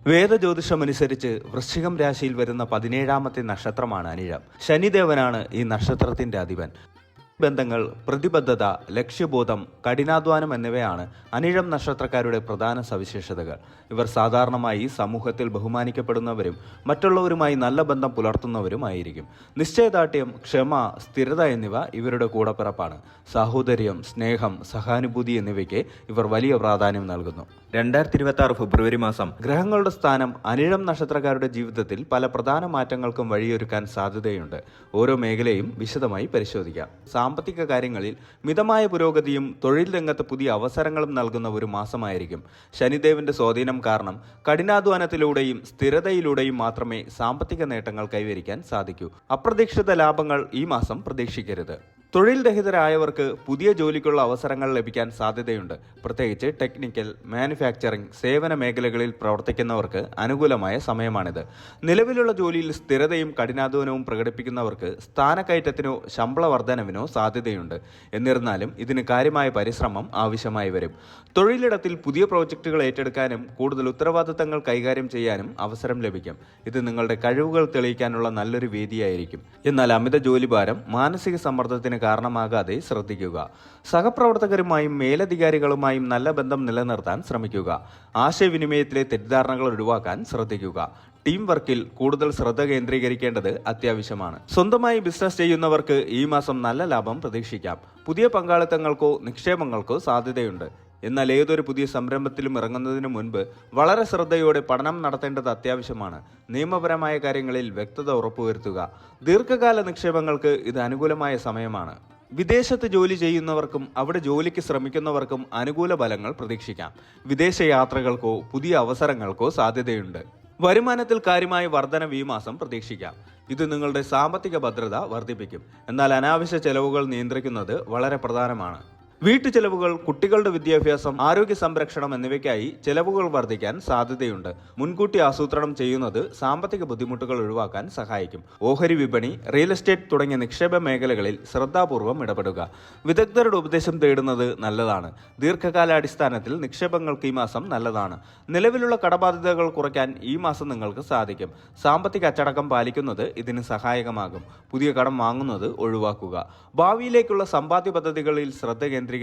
വേദജ്യോതിഷമനുസരിച്ച് വൃശ്ചികം രാശിയിൽ വരുന്ന 17ാമത്തെ നക്ഷത്രമാണ് അനിഴം. ശനിദേവനാണ് ഈ നക്ഷത്രത്തിന്റെ അധിപൻ. ബന്ധങ്ങൾ, പ്രതിബദ്ധത, ലക്ഷ്യബോധം, കഠിനാധ്വാനം എന്നിവയാണ് അനിഴം നക്ഷത്രക്കാരുടെ പ്രധാന സവിശേഷതകൾ. ഇവർ സാധാരണമായി സമൂഹത്തിൽ ബഹുമാനിക്കപ്പെടുന്നവരും മറ്റുള്ളവരുമായി നല്ല ബന്ധം പുലർത്തുന്നവരുമായിരിക്കും. നിശ്ചയദാർഢ്യം, ക്ഷമ, സ്ഥിരത എന്നിവ ഇവരുടെ കൂടപ്പിറപ്പാണ്. സാഹോദര്യം, സ്നേഹം, സഹാനുഭൂതി എന്നിവയ്ക്ക് ഇവർ വലിയ പ്രാധാന്യം നൽകുന്നു. 2026 ഫെബ്രുവരി മാസം ഗ്രഹങ്ങളുടെ സ്ഥാനം അനിഴം നക്ഷത്രക്കാരുടെ ജീവിതത്തിൽ പല പ്രധാന മാറ്റങ്ങൾക്കും വഴിയൊരുക്കാൻ സാധ്യതയുണ്ട്. ഓരോ മേഖലയും വിശദമായി പരിശോധിക്കാം. സാമ്പത്തിക കാര്യങ്ങളിൽ മിതമായ പുരോഗതിയും തൊഴിൽ രംഗത്ത് പുതിയ അവസരങ്ങളും നൽകുന്ന ഒരു മാസമായിരിക്കും. ശനിദേവന്റെ സ്വാധീനം കാരണം കഠിനാധ്വാനത്തിലൂടെയും സ്ഥിരതയിലൂടെയും മാത്രമേ സാമ്പത്തിക നേട്ടങ്ങൾ കൈവരിക്കാൻ സാധിക്കൂ. അപ്രതീക്ഷിത ലാഭങ്ങൾ ഈ മാസം പ്രതീക്ഷിക്കരുത്. തൊഴിൽ രഹിതരായവർക്ക് പുതിയ ജോലിക്കുള്ള അവസരങ്ങൾ ലഭിക്കാൻ സാധ്യതയുണ്ട്. പ്രത്യേകിച്ച് ടെക്നിക്കൽ, മാനുഫാക്ചറിംഗ്, സേവന മേഖലകളിൽ പ്രവർത്തിക്കുന്നവർക്ക് അനുകൂലമായ സമയമാണിത്. നിലവിലുള്ള ജോലിയിൽ സ്ഥിരതയും കഠിനാധ്വാനവും പ്രകടിപ്പിക്കുന്നവർക്ക് സ്ഥാനക്കയറ്റത്തിനോ ശമ്പള വർധനവിനോ സാധ്യതയുണ്ട്. എന്നിരുന്നാലും ഇതിന് കാര്യമായ പരിശ്രമം ആവശ്യമായി വരും. തൊഴിലിടത്തിൽ പുതിയ പ്രോജക്റ്റുകൾ ഏറ്റെടുക്കാനും കൂടുതൽ ഉത്തരവാദിത്തങ്ങൾ കൈകാര്യം ചെയ്യാനും അവസരം ലഭിക്കും. ഇത് നിങ്ങളുടെ കഴിവുകൾ തെളിയിക്കാനുള്ള നല്ലൊരു വേദിയായിരിക്കും. എന്നാൽ അമിത ജോലിഭാരം മാനസിക സമ്മർദ്ദത്തിന് കാരണമാകാതെ ശ്രദ്ധിക്കുക. സഹപ്രവർത്തകരുമായും മേലധികാരികളുമായും നല്ല ബന്ധം നിലനിർത്താൻ ശ്രമിക്കുക. ആശയവിനിമയത്തിലെ തെറ്റിദ്ധാരണകൾ ഒഴിവാക്കാൻ ശ്രദ്ധിക്കുക. ടീം വർക്കിൽ കൂടുതൽ ശ്രദ്ധ കേന്ദ്രീകരിക്കേണ്ടത് അത്യാവശ്യമാണ്. സ്വന്തമായി ബിസിനസ് ചെയ്യുന്നവർക്ക് ഈ മാസം നല്ല ലാഭം പ്രതീക്ഷിക്കാം. പുതിയ പങ്കാളിത്തങ്ങൾക്കോ നിക്ഷേപങ്ങൾക്കോ സാധ്യതയുണ്ട്. എന്നാൽ ഏതൊരു പുതിയ സംരംഭത്തിലും ഇറങ്ങുന്നതിന് മുൻപ് വളരെ ശ്രദ്ധയോടെ പഠനം നടത്തേണ്ടത് അത്യാവശ്യമാണ്. നിയമപരമായ കാര്യങ്ങളിൽ വ്യക്തത ഉറപ്പുവരുത്തുക. ദീർഘകാല നിക്ഷേപങ്ങൾക്ക് ഇത് അനുകൂലമായ സമയമാണ്. വിദേശത്ത് ജോലി ചെയ്യുന്നവർക്കും അവിടെ ജോലിക്ക് ശ്രമിക്കുന്നവർക്കും അനുകൂല ഫലങ്ങൾ പ്രതീക്ഷിക്കാം. വിദേശ യാത്രകൾക്കോ പുതിയ അവസരങ്ങൾക്കോ സാധ്യതയുണ്ട്. വരുമാനത്തിൽ കാര്യമായ വർധനവ് ഈ മാസം പ്രതീക്ഷിക്കാം. ഇത് നിങ്ങളുടെ സാമ്പത്തിക ഭദ്രത വർദ്ധിപ്പിക്കും. എന്നാൽ അനാവശ്യ ചെലവുകൾ നിയന്ത്രിക്കുന്നത് വളരെ പ്രധാനമാണ്. വീട്ടുചെലവുകൾ, കുട്ടികളുടെ വിദ്യാഭ്യാസം, ആരോഗ്യ സംരക്ഷണം എന്നിവയ്ക്കായി ചെലവുകൾ വർദ്ധിക്കാൻ സാധ്യതയുണ്ട്. മുൻകൂട്ടി ആസൂത്രണം ചെയ്യുന്നത് സാമ്പത്തിക ബുദ്ധിമുട്ടുകൾ ഒഴിവാക്കാൻ സഹായിക്കും. ഓഹരി വിപണി, റിയൽ എസ്റ്റേറ്റ് തുടങ്ങിയ നിക്ഷേപ മേഖലകളിൽ ശ്രദ്ധാപൂർവം ഇടപെടുക. വിദഗ്ധരുടെ ഉപദേശം തേടുന്നത് നല്ലതാണ്. ദീർഘകാലാടിസ്ഥാനത്തിൽ നിക്ഷേപങ്ങൾക്ക് ഈ മാസം നല്ലതാണ്. നിലവിലുള്ള കടബാധ്യതകൾ കുറയ്ക്കാൻ ഈ മാസം നിങ്ങൾക്ക് സാധിക്കും. സാമ്പത്തിക അച്ചടക്കം പാലിക്കുന്നത് ഇതിന് സഹായകമാകും. പുതിയ കടം വാങ്ങുന്നത് ഒഴിവാക്കുക. ഭാവിയിലേക്കുള്ള സമ്പാദ്യ പദ്ധതികളിൽ ശ്രദ്ധ കേന്ദ്രീകരിക്കുക.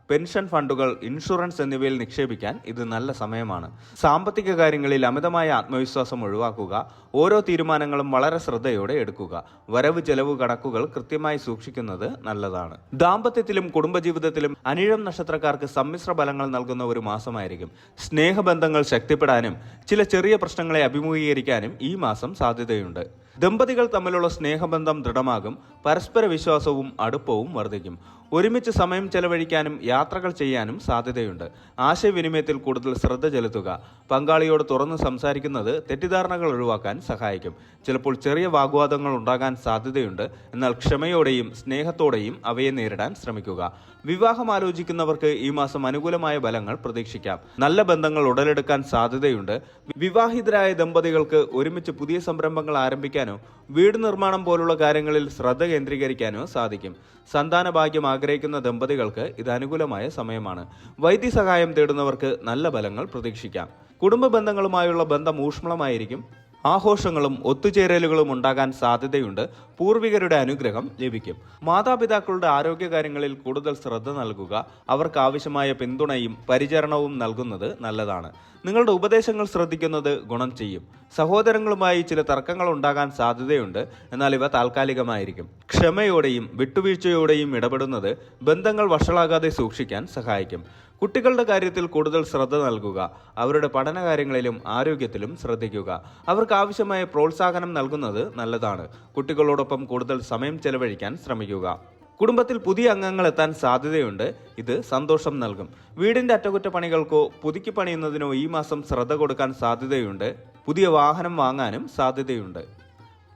പെൻഷൻ ഫണ്ടുകൾ, ഇൻഷുറൻസ് എന്നിവയിൽ നിക്ഷേപിക്കാൻ ഇത് നല്ല സമയമാണ്. സാമ്പത്തിക കാര്യങ്ങളിൽ അമിതമായ ആത്മവിശ്വാസം ഒഴിവാക്കുക. ഓരോ തീരുമാനങ്ങളും വളരെ ശ്രദ്ധയോടെ എടുക്കുക. വരവ് ചെലവ് കണക്കുകൾ കൃത്യമായി സൂക്ഷിക്കുന്നത് നല്ലതാണ്. ദാമ്പത്യത്തിലും കുടുംബജീവിതത്തിലും അനിഴം നക്ഷത്രക്കാർക്ക് സമ്മിശ്ര ഫലങ്ങൾ നൽകുന്ന ഒരു മാസമായിരിക്കും. സ്നേഹബന്ധങ്ങൾ ശക്തിപ്പെടാനും ചില ചെറിയ പ്രശ്നങ്ങളെ അഭിമുഖീകരിക്കാനും ഈ മാസം സാധ്യതയുണ്ട്. ദമ്പതികൾ തമ്മിലുള്ള സ്നേഹബന്ധം ദൃഢമാകും. പരസ്പര വിശ്വാസവും അടുപ്പവും വർദ്ധിക്കും. ഒരുമിച്ച് സമയം ചെലവഴിക്കാനും യാത്രകൾ ചെയ്യാനും സാധ്യതയുണ്ട്. ആശയവിനിമയത്തിൽ കൂടുതൽ ശ്രദ്ധ ചെലുത്തുക. പങ്കാളിയോട് തുറന്ന് സംസാരിക്കുന്നത് തെറ്റിദ്ധാരണകൾ ഒഴിവാക്കാൻ സഹായിക്കും. ചിലപ്പോൾ ചെറിയ വാഗ്വാദങ്ങൾ ഉണ്ടാകാൻ സാധ്യതയുണ്ട്. എന്നാൽ ക്ഷമയോടെയും സ്നേഹത്തോടെയും അവയെ നേരിടാൻ ശ്രമിക്കുക. വിവാഹം ആലോചിക്കുന്നവർക്ക് ഈ മാസം അനുകൂലമായ ഫലങ്ങൾ പ്രതീക്ഷിക്കാം. നല്ല ബന്ധങ്ങൾ ഉടലെടുക്കാൻ സാധ്യതയുണ്ട്. വിവാഹിതരായ ദമ്പതികൾക്ക് ഒരുമിച്ച് പുതിയ സംരംഭങ്ങൾ ആരംഭിക്കാനോ വീട് നിർമ്മാണം പോലുള്ള കാര്യങ്ങളിൽ ശ്രദ്ധ കേന്ദ്രീകരിക്കാനോ സാധിക്കും. സന്താന ഭാഗ്യം ആഗ്രഹിക്കുന്ന ദമ്പതികൾക്ക് ഇത് അനുകൂലമായ സമയമാണ്. വൈദ്യസഹായം തേടുന്നവർക്ക് നല്ല ഫലങ്ങൾ പ്രതീക്ഷിക്കാം. കുടുംബ ബന്ധങ്ങളുമായുള്ള ബന്ധം ഊഷ്മളമായിരിക്കും. ആഘോഷങ്ങളും ഒത്തുചേരലുകളും ഉണ്ടാകാൻ സാധ്യതയുണ്ട്. പൂർവികരുടെ അനുഗ്രഹം ലഭിക്കും. മാതാപിതാക്കളുടെ ആരോഗ്യകാര്യങ്ങളിൽ കൂടുതൽ ശ്രദ്ധ നൽകുക. അവർക്ക് ആവശ്യമായ പിന്തുണയും പരിചരണവും നൽകുന്നത് നല്ലതാണ്. നിങ്ങളുടെ ഉപദേശങ്ങൾ ശ്രദ്ധിക്കുന്നത് ഗുണം ചെയ്യും. സഹോദരങ്ങളുമായി ചില തർക്കങ്ങൾ ഉണ്ടാകാൻ സാധ്യതയുണ്ട്. എന്നാൽ ഇവ താൽക്കാലികമായിരിക്കും. ക്ഷമയോടെയും വിട്ടുവീഴ്ചയോടെയും ഇടപെടുന്നത് ബന്ധങ്ങൾ വഷളാകാതെ സൂക്ഷിക്കാൻ സഹായിക്കും. കുട്ടികളുടെ കാര്യത്തിൽ കൂടുതൽ ശ്രദ്ധ നൽകുക. അവരുടെ പഠനകാര്യങ്ങളിലും ആരോഗ്യത്തിലും ശ്രദ്ധിക്കുക. അവർക്ക് ആവശ്യമായ പ്രോത്സാഹനം നൽകുന്നത് നല്ലതാണ്. കുട്ടികളോടൊപ്പം കൂടുതൽ സമയം ചെലവഴിക്കാൻ ശ്രമിക്കുക. കുടുംബത്തിൽ പുതിയ അംഗങ്ങൾ എത്താൻ സാധ്യതയുണ്ട്. ഇത് സന്തോഷം നൽകും. വീടിന്റെ അറ്റകുറ്റപ്പണികൾക്കോ പുതുക്കി പണിയുന്നതിനോ ഈ മാസം ശ്രദ്ധ കൊടുക്കാൻ സാധ്യതയുണ്ട്. പുതിയ വാഹനം വാങ്ങാനും സാധ്യതയുണ്ട്.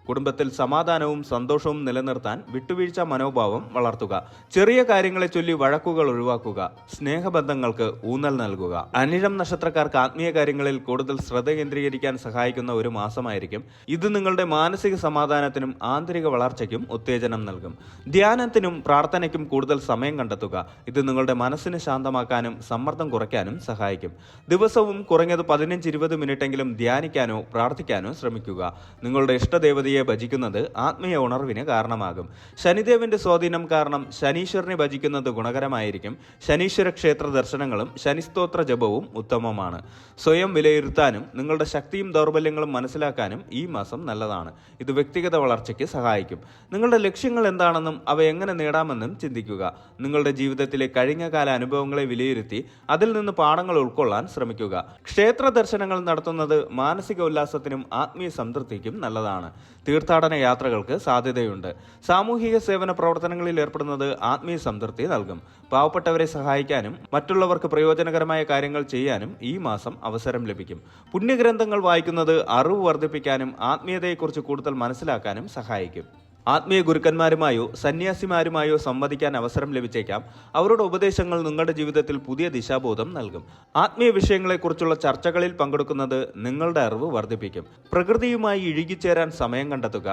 കുടുംബത്തിൽ സമാധാനവും സന്തോഷവും നിലനിർത്താൻ വിട്ടുവീഴ്ച മനോഭാവം വളർത്തുക. ചെറിയ കാര്യങ്ങളെ ചൊല്ലി വഴക്കുകൾ ഒഴിവാക്കുക. സ്നേഹബന്ധങ്ങൾക്ക് ഊന്നൽ നൽകുക. അനിഴം നക്ഷത്രക്കാർക്ക് ആത്മീയ കാര്യങ്ങളിൽ കൂടുതൽ ശ്രദ്ധ കേന്ദ്രീകരിക്കാൻ സഹായിക്കുന്ന ഒരു മാസമായിരിക്കും. ഇത് നിങ്ങളുടെ മാനസിക സമാധാനത്തിനും ആന്തരിക വളർച്ചയ്ക്കും ഉത്തേജനം നൽകും. ധ്യാനത്തിനും പ്രാർത്ഥനയ്ക്കും കൂടുതൽ സമയം കണ്ടെത്തുക. ഇത് നിങ്ങളുടെ മനസ്സിനെ ശാന്തമാക്കാനും സമ്മർദ്ദം കുറയ്ക്കാനും സഹായിക്കും. ദിവസവും കുറഞ്ഞത് 15-20 മിനിറ്റെങ്കിലും ധ്യാനിക്കാനോ പ്രാർത്ഥിക്കാനോ ശ്രമിക്കുക. നിങ്ങളുടെ ഇഷ്ടദേവതയെ ഭജിക്കുന്നത് ആത്മീയ ഉണർവിന് കാരണമാകും. ശനിദേവന്റെ സ്വാധീനം കാരണം ശനീശ്വരനെ ഭജിക്കുന്നത് ഗുണകരമായിരിക്കും. ശനീശ്വര ക്ഷേത്ര ദർശനങ്ങളും ശനിസ്തോത്ര ജപവും ഉത്തമമാണ്. സ്വയം വിലയിരുത്താനും നിങ്ങളുടെ ശക്തിയും ദൗർബല്യങ്ങളും മനസ്സിലാക്കാനും ഈ മാസം നല്ലതാണ്. ഇത് വ്യക്തിഗത വളർച്ചയ്ക്ക് സഹായിക്കും. നിങ്ങളുടെ ലക്ഷ്യങ്ങൾ എന്താണെന്നും അവ എങ്ങനെ നേടാമെന്നും ചിന്തിക്കുക. നിങ്ങളുടെ ജീവിതത്തിലെ കഴിഞ്ഞകാല അനുഭവങ്ങളെ വിലയിരുത്തി അതിൽ നിന്ന് പാഠങ്ങൾ ഉൾക്കൊള്ളാൻ ശ്രമിക്കുക. ക്ഷേത്ര ദർശനങ്ങൾ നടത്തുന്നത് മാനസിക ഉല്ലാസത്തിനും ആത്മീയ സംതൃപ്തിക്കും നല്ലതാണ്. തീർത്ഥാടന യാത്രകൾക്ക് സാധ്യതയുണ്ട്. സാമൂഹിക സേവന പ്രവർത്തനങ്ങളിൽ ഏർപ്പെടുന്നത് ആത്മീയ സംതൃപ്തി നൽകും. പാവപ്പെട്ടവരെ സഹായിക്കാനും മറ്റുള്ളവർക്ക് പ്രയോജനകരമായ കാര്യങ്ങൾ ചെയ്യാനും ഈ മാസം അവസരം ലഭിക്കും. പുണ്യഗ്രന്ഥങ്ങൾ വായിക്കുന്നത് അറിവ് വർദ്ധിപ്പിക്കാനും ആത്മീയതയെക്കുറിച്ച് കൂടുതൽ മനസ്സിലാക്കാനും സഹായിക്കും. ആത്മീയ ഗുരുക്കന്മാരുമായോ സന്യാസിമാരുമായോ സംവദിക്കാൻ അവസരം ലഭിച്ചേക്കാം. അവരുടെ ഉപദേശങ്ങൾ നിങ്ങളുടെ ജീവിതത്തിൽ പുതിയ ദിശാബോധം നൽകും. ആത്മീയ വിഷയങ്ങളെക്കുറിച്ചുള്ള ചർച്ചകളിൽ പങ്കെടുക്കുന്നത് നിങ്ങളുടെ അറിവ് വർദ്ധിപ്പിക്കും. പ്രകൃതിയുമായി ഇഴുകിച്ചേരാൻ സമയം കണ്ടെത്തുക.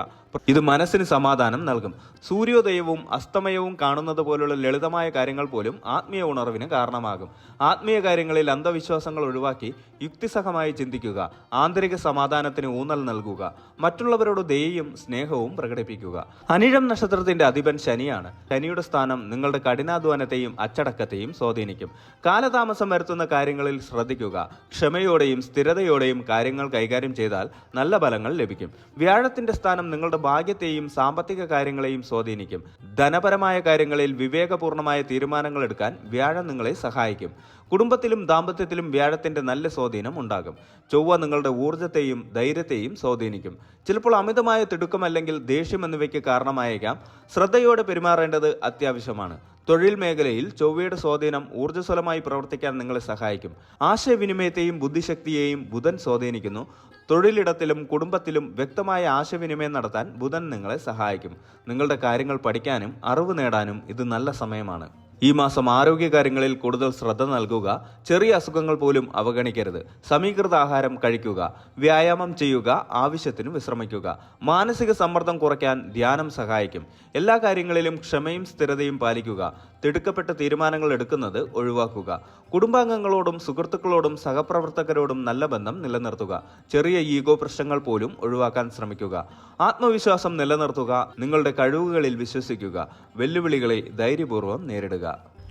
ഇത് മനസ്സിന് സമാധാനം നൽകും. സൂര്യോദയവും അസ്തമയവും കാണുന്നത് പോലുള്ള ലളിതമായ കാര്യങ്ങൾ പോലും ആത്മീയ ഉണർവിന് കാരണമാകും. ആത്മീയ കാര്യങ്ങളിൽ അന്ധവിശ്വാസങ്ങൾ ഒഴിവാക്കി യുക്തിസഹമായി ചിന്തിക്കുക. ആന്തരിക സമാധാനത്തിന് ഊന്നൽ നൽകുക. മറ്റുള്ളവരോട് ദയയും സ്നേഹവും പ്രകടിപ്പിക്കുക. അനിഴം നക്ഷത്രത്തിന്റെ അധിപൻ ശനിയാണ്. ശനിയുടെ സ്ഥാനം നിങ്ങളുടെ കഠിനാധ്വാനത്തെയും അച്ചടക്കത്തെയും സ്വാധീനിക്കും. കാലതാമസം വരുത്തുന്ന കാര്യങ്ങളിൽ ശ്രദ്ധിക്കുക. ക്ഷമയോടെയും സ്ഥിരതയോടെയും കാര്യങ്ങൾ കൈകാര്യം ചെയ്താൽ നല്ല ഫലങ്ങൾ ലഭിക്കും. വ്യാഴത്തിന്റെ സ്ഥാനം നിങ്ങളുടെ ഭാഗ്യത്തെയും സാമ്പത്തിക കാര്യങ്ങളെയും സ്വാധീനിക്കും. ധനപരമായ കാര്യങ്ങളിൽ വിവേകപൂർണമായ തീരുമാനങ്ങൾ എടുക്കാൻ വ്യാഴം നിങ്ങളെ സഹായിക്കും. കുടുംബത്തിലും ദാമ്പത്യത്തിലും വ്യാഴത്തിന്റെ നല്ല സ്വാധീനം ഉണ്ടാകും. ചൊവ്വ നിങ്ങളുടെ ഊർജ്ജത്തെയും ധൈര്യത്തെയും സ്വാധീനിക്കും. ചിലപ്പോൾ അമിതമായ തിടുക്കം അല്ലെങ്കിൽ ദേഷ്യം എന്നിവയ്ക്ക് കാരണമായേക്കാം. ശ്രദ്ധയോടെ പെരുമാറേണ്ടത് അത്യാവശ്യമാണ്. തൊഴിൽ മേഖലയിൽ ചൊവ്വയുടെ സ്വാധീനം ഊർജ്ജസ്വലമായി പ്രവർത്തിക്കാൻ നിങ്ങളെ സഹായിക്കും. ആശയവിനിമയത്തെയും ബുദ്ധിശക്തിയെയും ബുധൻ സ്വാധീനിക്കുന്നു. തൊഴിലിടത്തിലും കുടുംബത്തിലും വ്യക്തമായ ആശയവിനിമയം നടത്താൻ ബുധൻ നിങ്ങളെ സഹായിക്കും. നിങ്ങളുടെ കാര്യങ്ങൾ പഠിക്കാനും അറിവ് നേടാനും ഇത് നല്ല സമയമാണ്. ഈ മാസം ആരോഗ്യകാര്യങ്ങളിൽ കൂടുതൽ ശ്രദ്ധ നൽകുക. ചെറിയ അസുഖങ്ങൾ പോലും അവഗണിക്കരുത്. സമീകൃത ആഹാരം കഴിക്കുക. വ്യായാമം ചെയ്യുക. ആവശ്യത്തിന് വിശ്രമിക്കുക. മാനസിക സമ്മർദ്ദം കുറയ്ക്കാൻ ധ്യാനം സഹായിക്കും. എല്ലാ കാര്യങ്ങളിലും ക്ഷമയും സ്ഥിരതയും പാലിക്കുക. തിടുക്കപ്പെട്ട തീരുമാനങ്ങൾ എടുക്കുന്നത് ഒഴിവാക്കുക. കുടുംബാംഗങ്ങളോടും സുഹൃത്തുക്കളോടും സഹപ്രവർത്തകരോടും നല്ല ബന്ധം നിലനിർത്തുക. ചെറിയ ഈഗോ പ്രശ്നങ്ങൾ പോലും ഒഴിവാക്കാൻ ശ്രമിക്കുക. ആത്മവിശ്വാസം നിലനിർത്തുക. നിങ്ങളുടെ കഴിവുകളിൽ വിശ്വസിക്കുക. വെല്ലുവിളികളെ ധൈര്യപൂർവ്വം നേരിടുക.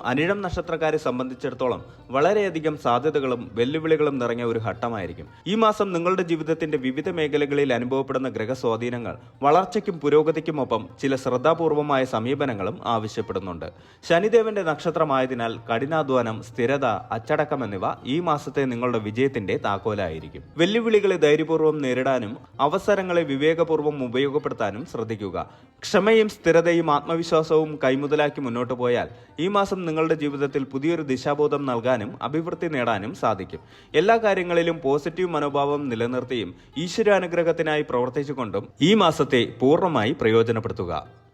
അനിഴം നക്ഷത്രക്കാരെ സംബന്ധിച്ചിടത്തോളം വളരെയധികം സാധ്യതകളും വെല്ലുവിളികളും നിറഞ്ഞ ഒരു ഘട്ടമായിരിക്കും. ഈ മാസം നിങ്ങളുടെ ജീവിതത്തിന്റെ വിവിധ മേഖലകളിൽ അനുഭവപ്പെടുന്ന ഗ്രഹസ്വാധീനങ്ങൾ വളർച്ചയ്ക്കും പുരോഗതിക്കുമൊപ്പം ചില ശ്രദ്ധാപൂർവമായ സമീപനങ്ങളും ആവശ്യപ്പെടുന്നുണ്ട്. ശനിദേവന്റെ നക്ഷത്രമായതിനാൽ കഠിനാധ്വാനം, സ്ഥിരത, അച്ചടക്കം എന്നിവ ഈ മാസത്തെ നിങ്ങളുടെ വിജയത്തിന്റെ താക്കോലായിരിക്കും. വെല്ലുവിളികളെ ധൈര്യപൂർവ്വം നേരിടാനും അവസരങ്ങളെ വിവേകപൂർവ്വം ഉപയോഗപ്പെടുത്താനും ശ്രദ്ധിക്കുക. ക്ഷമയും സ്ഥിരതയും ആത്മവിശ്വാസവും കൈമുതലാക്കി മുന്നോട്ട് പോയാൽ ഈ മാസം നിങ്ങളുടെ ജീവിതത്തിൽ പുതിയൊരു ദിശാബോധം നൽകാനും അഭിവൃദ്ധി നേടാനും സാധിക്കും. എല്ലാ കാര്യങ്ങളിലും പോസിറ്റീവ് മനോഭാവം നിലനിർത്തിയും ഈശ്വരാനുഗ്രഹത്തിനായി പ്രവർത്തിച്ചുകൊണ്ടും ഈ മാസത്തെ പൂർണ്ണമായി പ്രയോജനപ്പെടുത്തുക.